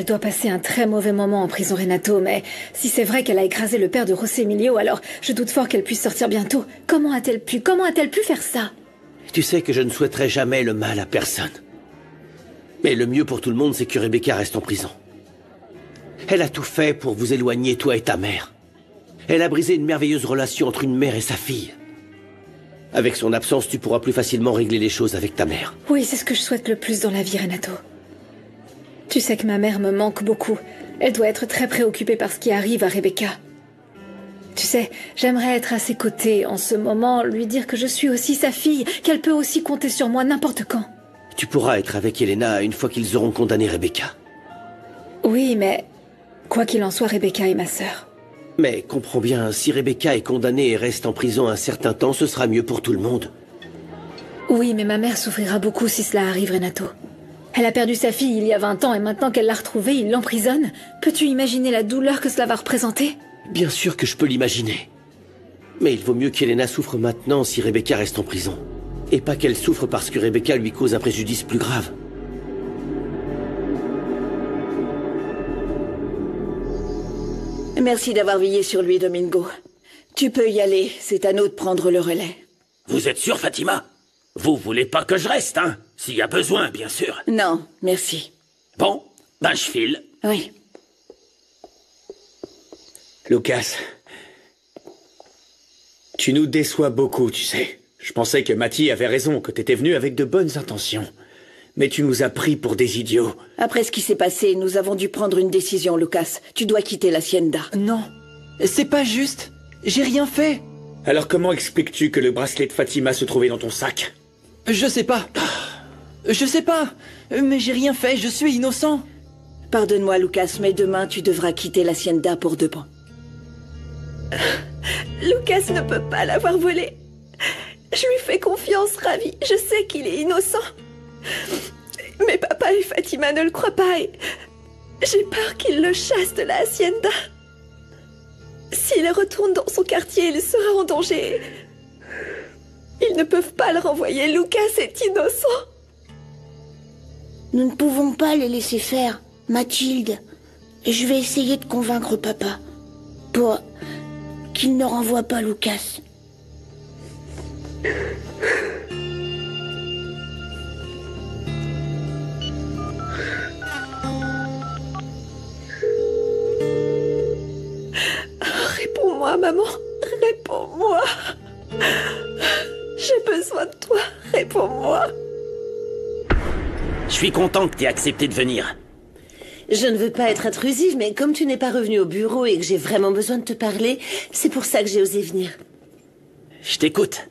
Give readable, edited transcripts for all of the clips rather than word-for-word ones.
doit passer un très mauvais moment en prison, Renato, mais si c'est vrai qu'elle a écrasé le père de José Emilio, alors je doute fort qu'elle puisse sortir bientôt. Comment a-t-elle pu faire ça? Tu sais que je ne souhaiterais jamais le mal à personne. Mais le mieux pour tout le monde, c'est que Rebecca reste en prison. Elle a tout fait pour vous éloigner, toi et ta mère. Elle a brisé une merveilleuse relation entre une mère et sa fille. Avec son absence, tu pourras plus facilement régler les choses avec ta mère. Oui, c'est ce que je souhaite le plus dans la vie, Renato. Tu sais que ma mère me manque beaucoup. Elle doit être très préoccupée par ce qui arrive à Rebecca. Tu sais, j'aimerais être à ses côtés en ce moment, lui dire que je suis aussi sa fille, qu'elle peut aussi compter sur moi n'importe quand. Tu pourras être avec Elena une fois qu'ils auront condamné Rebecca. Oui, mais quoi qu'il en soit, Rebecca est ma sœur. Mais comprends bien, si Rebecca est condamnée et reste en prison un certain temps, ce sera mieux pour tout le monde. Oui, mais ma mère souffrira beaucoup si cela arrive, Renato. Elle a perdu sa fille il y a 20 ans et maintenant qu'elle l'a retrouvée, il l'emprisonne. Peux-tu imaginer la douleur que cela va représenter? Bien sûr que je peux l'imaginer. Mais il vaut mieux qu'Elena souffre maintenant si Rebecca reste en prison. Et pas qu'elle souffre parce que Rebecca lui cause un préjudice plus grave. Merci d'avoir veillé sur lui, Domingo. Tu peux y aller, c'est à nous de prendre le relais. Vous êtes sûre, Fatima? Vous voulez pas que je reste, hein? S'il y a besoin, bien sûr. Non, merci. Bon, ben je file. Oui. Lucas, tu nous déçois beaucoup, tu sais. Je pensais que Matty avait raison, que t'étais venu avec de bonnes intentions. Mais tu nous as pris pour des idiots. Après ce qui s'est passé, nous avons dû prendre une décision, Lucas. Tu dois quitter l'hacienda. Non, c'est pas juste. J'ai rien fait. Alors comment expliques-tu que le bracelet de Fatima se trouvait dans ton sac? Je sais pas. Je sais pas. Mais j'ai rien fait, je suis innocent. Pardonne-moi, Lucas, mais demain, tu devras quitter l'hacienda pour de bon. Lucas ne peut pas l'avoir volé. Je lui fais confiance, Ravi. Je sais qu'il est innocent. Mais papa et Fatima ne le croient pas et j'ai peur qu'il le chasse de la hacienda. S'il retourne dans son quartier, il sera en danger. Ils ne peuvent pas le renvoyer. Lucas est innocent. Nous ne pouvons pas les laisser faire. Mathilde, je vais essayer de convaincre papa pour qu'il ne renvoie pas Lucas. Réponds-moi, maman. Réponds-moi. J'ai besoin de toi. Réponds-moi. Je suis content que t'aies accepté de venir. Je ne veux pas être intrusive, mais comme tu n'es pas revenu au bureau et que j'ai vraiment besoin de te parler, c'est pour ça que j'ai osé venir. Je t'écoute.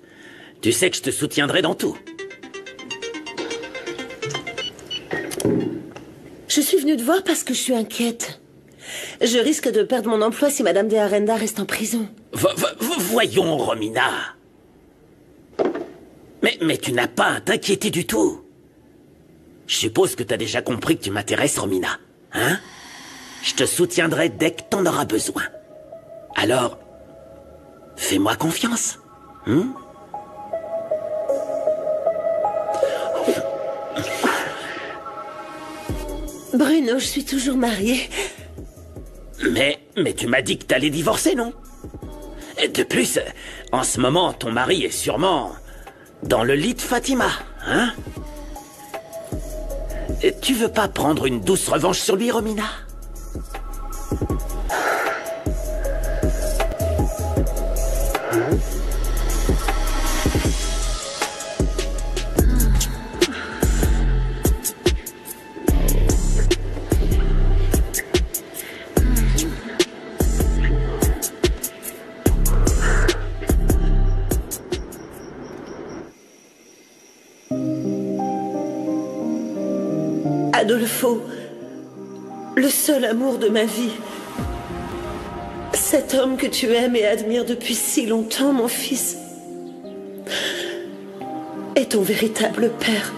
Tu sais que je te soutiendrai dans tout. Je suis venue te voir parce que je suis inquiète. Je risque de perdre mon emploi si Madame de Arenda reste en prison. Voyons, Romina. Mais tu n'as pas à t'inquiéter du tout. Je suppose que t'as déjà compris que tu m'intéresses, Romina. Hein? Je te soutiendrai dès que t'en auras besoin. Alors, fais-moi confiance. Bruno, je suis toujours mariée. Mais tu m'as dit que t'allais divorcer, non? De plus, en ce moment, ton mari est sûrement dans le lit de Fatima, hein? Tu veux pas prendre une douce revanche sur lui, Romina? Adolfo, le seul amour de ma vie. Cet homme que tu aimes et admires depuis si longtemps, mon fils, est ton véritable père.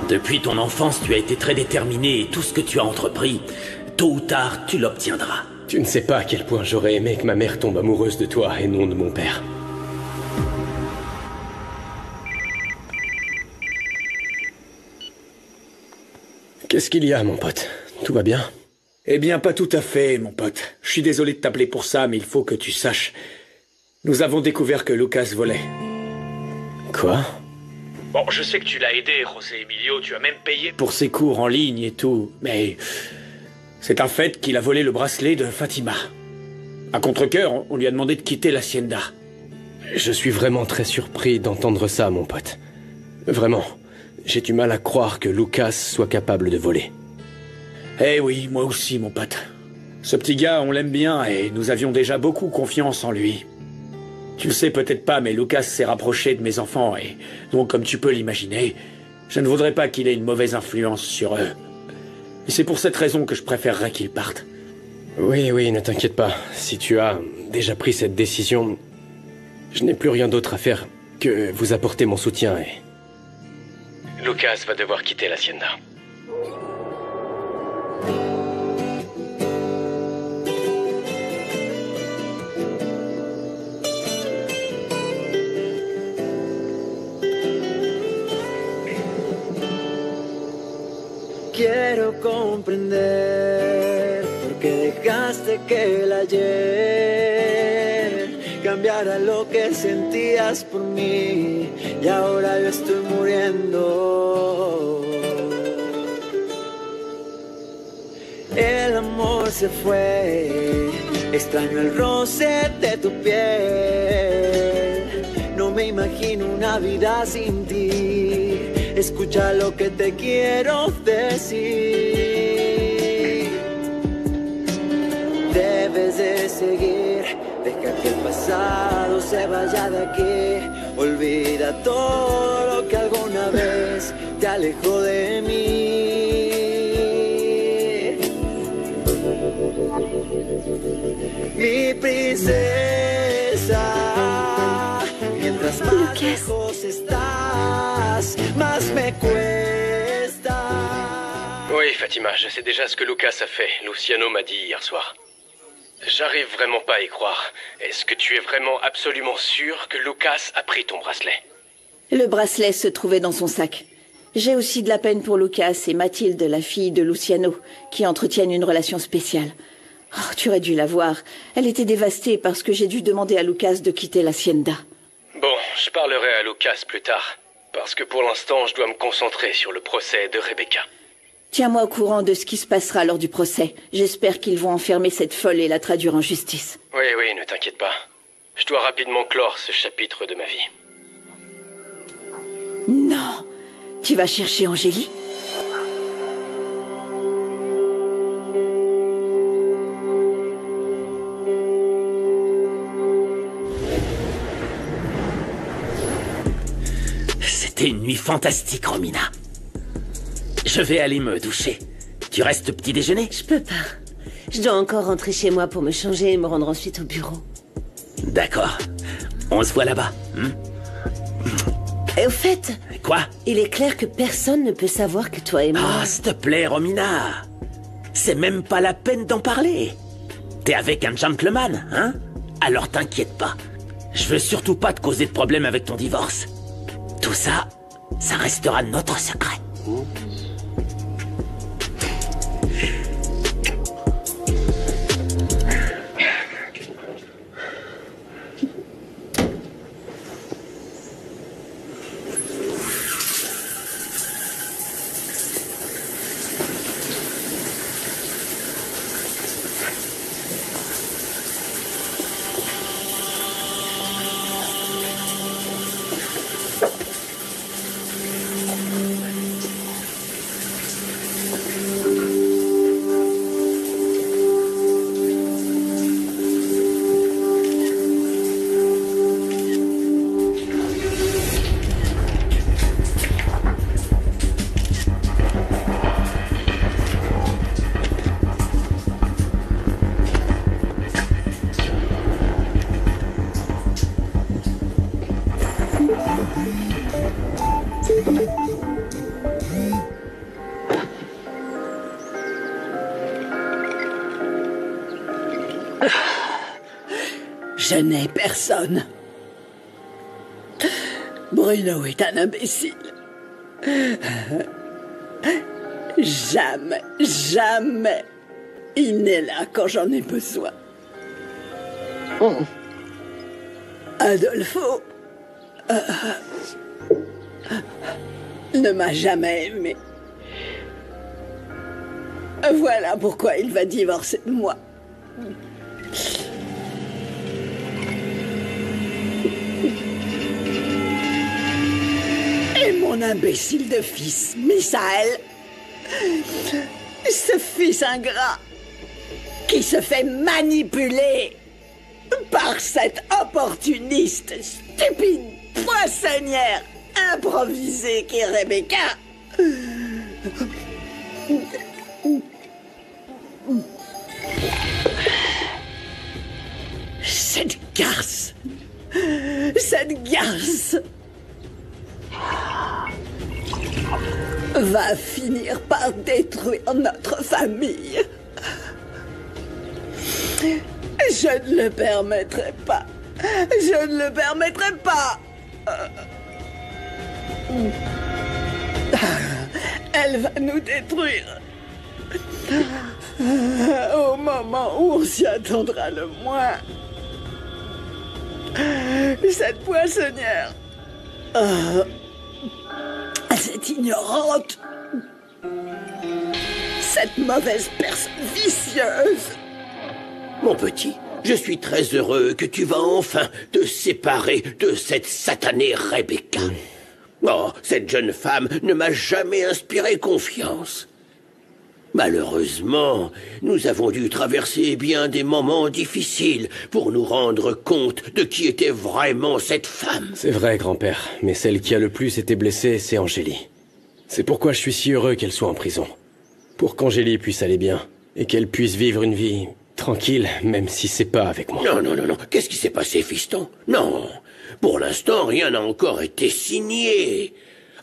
Depuis ton enfance, tu as été très déterminé et tout ce que tu as entrepris, tôt ou tard, tu l'obtiendras. Tu ne sais pas à quel point j'aurais aimé que ma mère tombe amoureuse de toi et non de mon père. Qu'est-ce qu'il y a, mon pote? Tout va bien? Eh bien, pas tout à fait, mon pote. Je suis désolé de t'appeler pour ça, mais il faut que tu saches. Nous avons découvert que Lucas volait. Quoi? Bon, je sais que tu l'as aidé, José Emilio, tu as même payé pour ses cours en ligne et tout, mais... c'est un fait qu'il a volé le bracelet de Fatima. À contre-cœur, on lui a demandé de quitter l'hacienda. Je suis vraiment très surpris d'entendre ça, mon pote. Vraiment, j'ai du mal à croire que Lucas soit capable de voler. Eh oui, moi aussi, mon pote. Ce petit gars, on l'aime bien et nous avions déjà beaucoup confiance en lui. Tu le sais peut-être pas, mais Lucas s'est rapproché de mes enfants et donc, comme tu peux l'imaginer, je ne voudrais pas qu'il ait une mauvaise influence sur eux. Et c'est pour cette raison que je préférerais qu'il parte. Oui, ne t'inquiète pas. Si tu as déjà pris cette décision, je n'ai plus rien d'autre à faire que vous apporter mon soutien et... Lucas va devoir quitter l'hacienda. Quiero comprender por qué dejaste que el ayer cambiara lo que sentías por mí y ahora yo estoy muriendo. El amor se fue, extraño el roce de tu piel, no me imagino una vida sin ti. Escucha lo que te quiero decir. Debes de seguir, deja que el pasado se vaya de aquí. Olvida todo lo que alguna vez te alejó de mí. Mi princesa, mientras más lejos estás, más me cuesta. Oui, Fatima, je sais déjà ce que Lucas a fait. Luciano m'a dit hier soir. J'arrive vraiment pas à y croire. Est-ce que tu es vraiment absolument sûr que Lucas a pris ton bracelet? Le bracelet se trouvait dans son sac. J'ai aussi de la peine pour Lucas et Mathilde, la fille de Luciano, qui entretiennent une relation spéciale. Oh, tu aurais dû la voir. Elle était dévastée parce que j'ai dû demander à Lucas de quitter l'hacienda. Bon, je parlerai à Lucas plus tard. Parce que pour l'instant, je dois me concentrer sur le procès de Rebecca. Tiens-moi au courant de ce qui se passera lors du procès. J'espère qu'ils vont enfermer cette folle et la traduire en justice. Oui, ne t'inquiète pas. Je dois rapidement clore ce chapitre de ma vie. Non! Tu vas chercher Angélie? C'était une nuit fantastique, Romina. Je vais aller me doucher. Tu restes petit déjeuner? Je peux pas. Je dois encore rentrer chez moi pour me changer et me rendre ensuite au bureau. D'accord. On se voit là-bas. Et au fait... Quoi? Il est clair que personne ne peut savoir que toi et moi... Ah, s'il te plaît, Romina. C'est même pas la peine d'en parler. T'es avec un gentleman, hein? Alors t'inquiète pas. Je veux surtout pas te causer de problème avec ton divorce. Tout ça, ça restera notre secret. Je n'ai personne. Bruno est un imbécile. Jamais, jamais, il n'est là quand j'en ai besoin. Adolfo ne m'a jamais aimé. Voilà pourquoi il va divorcer de moi. Et mon imbécile de fils, Misaël, ce fils ingrat, qui se fait manipuler par cette opportuniste stupide poissonnière improvisée qu'est Rebecca. Cette garce va finir par détruire notre famille. Je ne le permettrai pas. Je ne le permettrai pas. Elle va nous détruire. Au moment où on s'y attendra le moins. Cette poissonnière. Cette ignorante. Cette mauvaise personne vicieuse. Mon petit, je suis très heureux que tu vas enfin te séparer de cette satanée Rebecca. Oh, cette jeune femme ne m'a jamais inspiré confiance. Malheureusement, nous avons dû traverser bien des moments difficiles pour nous rendre compte de qui était vraiment cette femme. C'est vrai, grand-père, mais celle qui a le plus été blessée, c'est Angélie. C'est pourquoi je suis si heureux qu'elle soit en prison. Pour qu'Angélie puisse aller bien, et qu'elle puisse vivre une vie tranquille, même si c'est pas avec moi. Non. Qu'est-ce qui s'est passé, fiston? Non. Pour l'instant, rien n'a encore été signé.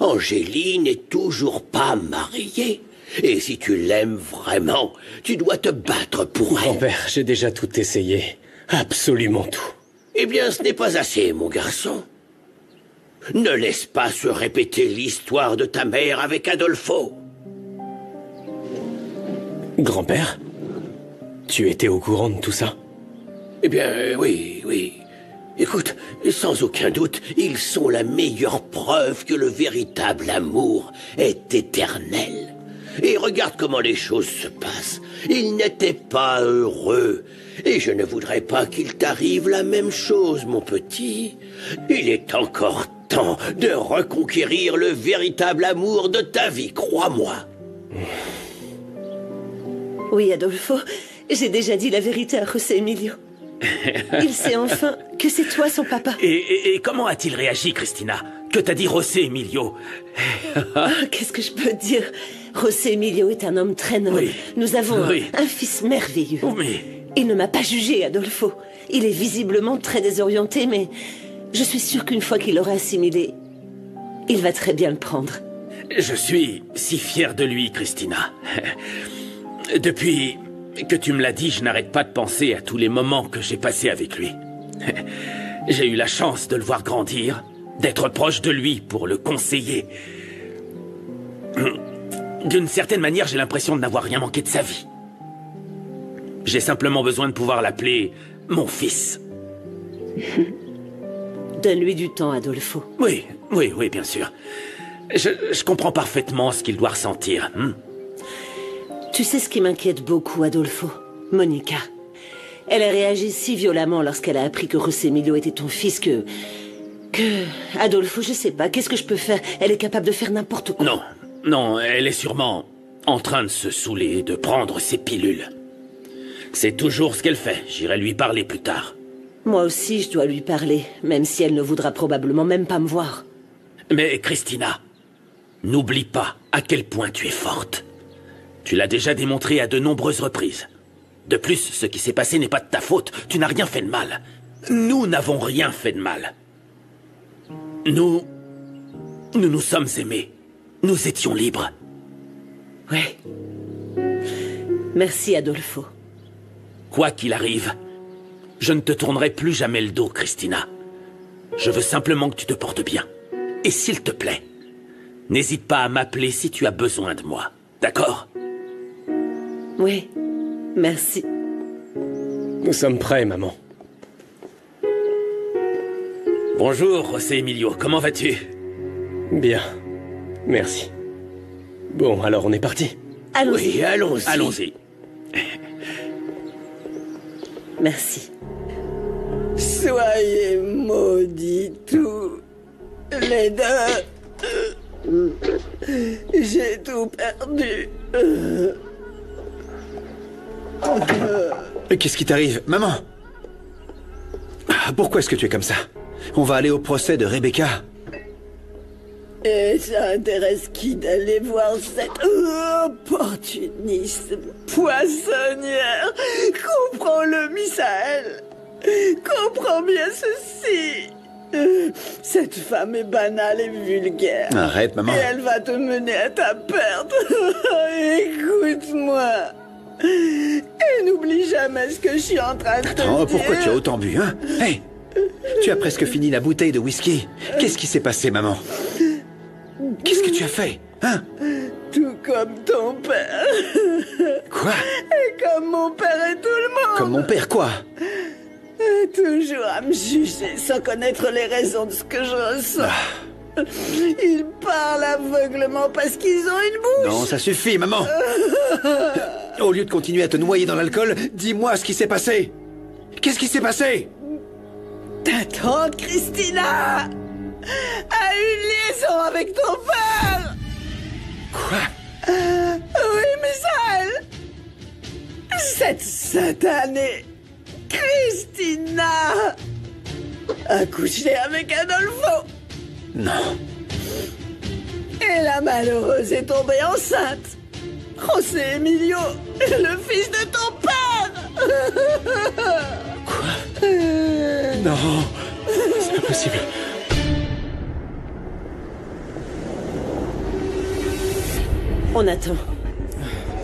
Angélie n'est toujours pas mariée. Et si tu l'aimes vraiment, tu dois te battre pour elle. Grand-père, j'ai déjà tout essayé. Absolument tout. Eh bien, ce n'est pas assez, mon garçon. Ne laisse pas se répéter l'histoire de ta mère avec Adolfo. Grand-père, tu étais au courant de tout ça? Eh bien, oui. Écoute, sans aucun doute, ils sont la meilleure preuve que le véritable amour est éternel. Et regarde comment les choses se passent. Ils n'étaient pas heureux. Et je ne voudrais pas qu'il t'arrive la même chose, mon petit. Il est encore temps de reconquérir le véritable amour de ta vie, crois-moi. Oui, Adolfo, j'ai déjà dit la vérité à José Emilio. Il sait enfin que c'est toi son papa. Et comment a-t-il réagi, Christina? Que t'a dit José Emilio? Qu'est-ce que je peux dire? José Emilio est un homme très noble. Oui. Nous avons un fils merveilleux. Mais... Il ne m'a pas jugé, Adolfo. Il est visiblement très désorienté, mais je suis sûre qu'une fois qu'il aura assimilé, il va très bien le prendre. Je suis si fier de lui, Christina. Depuis que tu me l'as dit, je n'arrête pas de penser à tous les moments que j'ai passés avec lui. J'ai eu la chance de le voir grandir, d'être proche de lui pour le conseiller. D'une certaine manière, j'ai l'impression de n'avoir rien manqué de sa vie. J'ai simplement besoin de pouvoir l'appeler mon fils. Donne-lui du temps, Adolfo. Oui, bien sûr. Je comprends parfaitement ce qu'il doit ressentir. Tu sais ce qui m'inquiète beaucoup, Adolfo? Monica. Elle a réagi si violemment lorsqu'elle a appris que José Emilio était ton fils que... Adolfo, je sais pas, qu'est-ce que je peux faire? Elle est capable de faire n'importe quoi. Non, elle est sûrement en train de se saouler, de prendre ses pilules. C'est toujours ce qu'elle fait. J'irai lui parler plus tard. Moi aussi, je dois lui parler, même si elle ne voudra probablement même pas me voir. Mais Christina, n'oublie pas à quel point tu es forte. Tu l'as déjà démontré à de nombreuses reprises. De plus, ce qui s'est passé n'est pas de ta faute. Tu n'as rien fait de mal. Nous n'avons rien fait de mal. Nous nous sommes aimés. Nous étions libres. Ouais. Merci, Adolfo. Quoi qu'il arrive, je ne te tournerai plus jamais le dos, Christina. Je veux simplement que tu te portes bien. Et s'il te plaît, n'hésite pas à m'appeler si tu as besoin de moi. D'accord? Oui, merci. Nous sommes prêts, maman. Bonjour, José Emilio, comment vas-tu? Bien, merci. Bon, alors on est parti. Allons-y. Oui, allons-y. Allons-y. Merci. Soyez maudits tous les deux. J'ai tout perdu. Qu'est-ce qui t'arrive, maman? Pourquoi est-ce que tu es comme ça? On va aller au procès de Rebecca. Et ça intéresse qui d'aller voir cette opportuniste poissonnière? Comprends-le, Misaël. Comprends bien ceci. Cette femme est banale et vulgaire. Arrête, maman. Et elle va te mener à ta perte. Écoute-moi. Et n'oublie jamais ce que je suis en train de te dire. Pourquoi tu as autant bu, hein? Hey, tu as presque fini la bouteille de whisky. Qu'est-ce qui s'est passé, maman? Qu'est-ce que tu as fait, hein? Tout comme ton père. Quoi? Et comme mon père et tout le monde. Comme mon père, quoi? Toujours à me juger sans connaître les raisons de ce que je ressens. Ils parlent aveuglement parce qu'ils ont une bouche. Non, ça suffit, maman. Au lieu de continuer à te noyer dans l'alcool, dis-moi ce qui s'est passé. Qu'est-ce qui s'est passé? Ta tante Christina a une liaison avec ton père. Quoi? Oui, Misaël. Cette satanée Christina a couché avec Adolfo. Non. Et la malheureuse est tombée enceinte. José Emilio, le fils de ton père. Quoi? Non, c'est pas possible. On attend.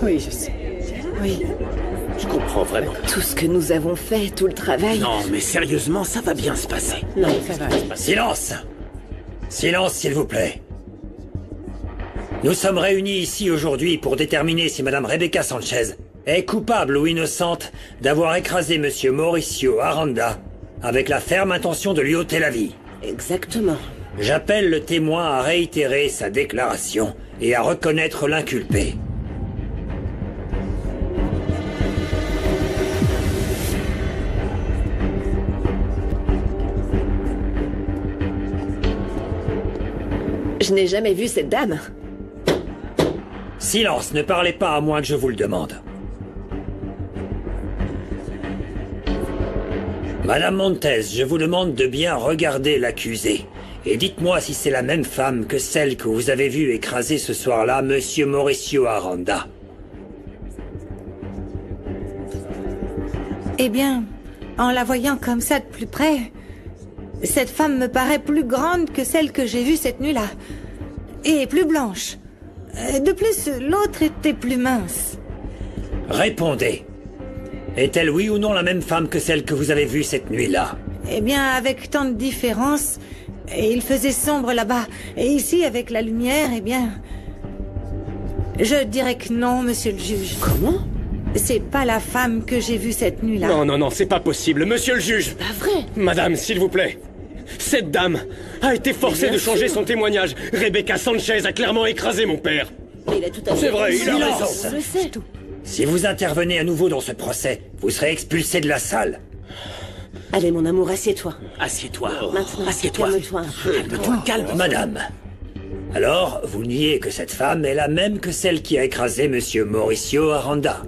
Oui, je sais. Oui. Je comprends vraiment. Tout ce que nous avons fait, tout le travail. Non, mais sérieusement, ça va bien se passer. Non, ça va. Silence! Silence, s'il vous plaît. Nous sommes réunis ici aujourd'hui pour déterminer si Madame Rebecca Sanchez est coupable ou innocente d'avoir écrasé Monsieur Mauricio Aranda avec la ferme intention de lui ôter la vie. Exactement. J'appelle le témoin à réitérer sa déclaration et à reconnaître l'inculpé. Je n'ai jamais vu cette dame. Silence, ne parlez pas à moins que je vous le demande. Madame Montes, je vous demande de bien regarder l'accusé. Et dites-moi si c'est la même femme que celle que vous avez vue écraser ce soir-là, Monsieur Mauricio Aranda. Eh bien, en la voyant comme ça de plus près, cette femme me paraît plus grande que celle que j'ai vue cette nuit-là. Et plus blanche. De plus, l'autre était plus mince. Répondez. Est-elle oui ou non la même femme que celle que vous avez vue cette nuit-là? Eh bien, avec tant de différence, et il faisait sombre là-bas, et ici, avec la lumière, eh bien... Je dirais que non, monsieur le juge. Comment? C'est pas la femme que j'ai vue cette nuit-là. Non, non, non, c'est pas possible, monsieur le juge. Pas vrai. Madame, s'il vous plaît. Cette dame a été forcée de changer son témoignage. Rebecca Sanchez a clairement écrasé mon père. Il a tout à fait C'est vrai, il a raison. Silence. Je le sais. Si vous intervenez à nouveau dans ce procès, vous serez expulsé de la salle. Allez, mon amour, assieds-toi. Assieds-toi. Maintenant, Assieds-toi. calme-toi un peu. Calme-toi, calme. Madame, alors vous niez que cette femme est la même que celle qui a écrasé Monsieur Mauricio Aranda?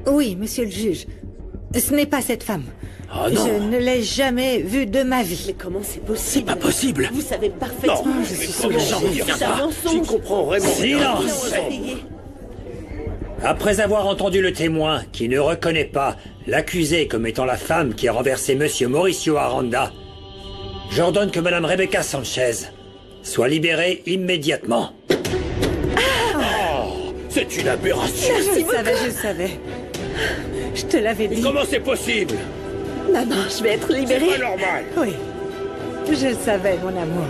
Oui, monsieur le juge. Ce n'est pas cette femme. Oh non. Je ne l'ai jamais vue de ma vie. Mais comment c'est possible? C'est pas possible. Vous savez parfaitement. Non, je suis mais sûre. j'en reviens C'est un pas. mensonge. J'y comprends vraiment rien. Silence. Après avoir entendu le témoin qui ne reconnaît pas l'accusé comme étant la femme qui a renversé Monsieur Mauricio Aranda, j'ordonne que Madame Rebecca Sanchez soit libérée immédiatement. C'est une aberration. Je savais. Je te l'avais dit. Comment c'est possible? Maman, je vais être libérée. C'est pas normal. Oui. Je le savais, mon amour.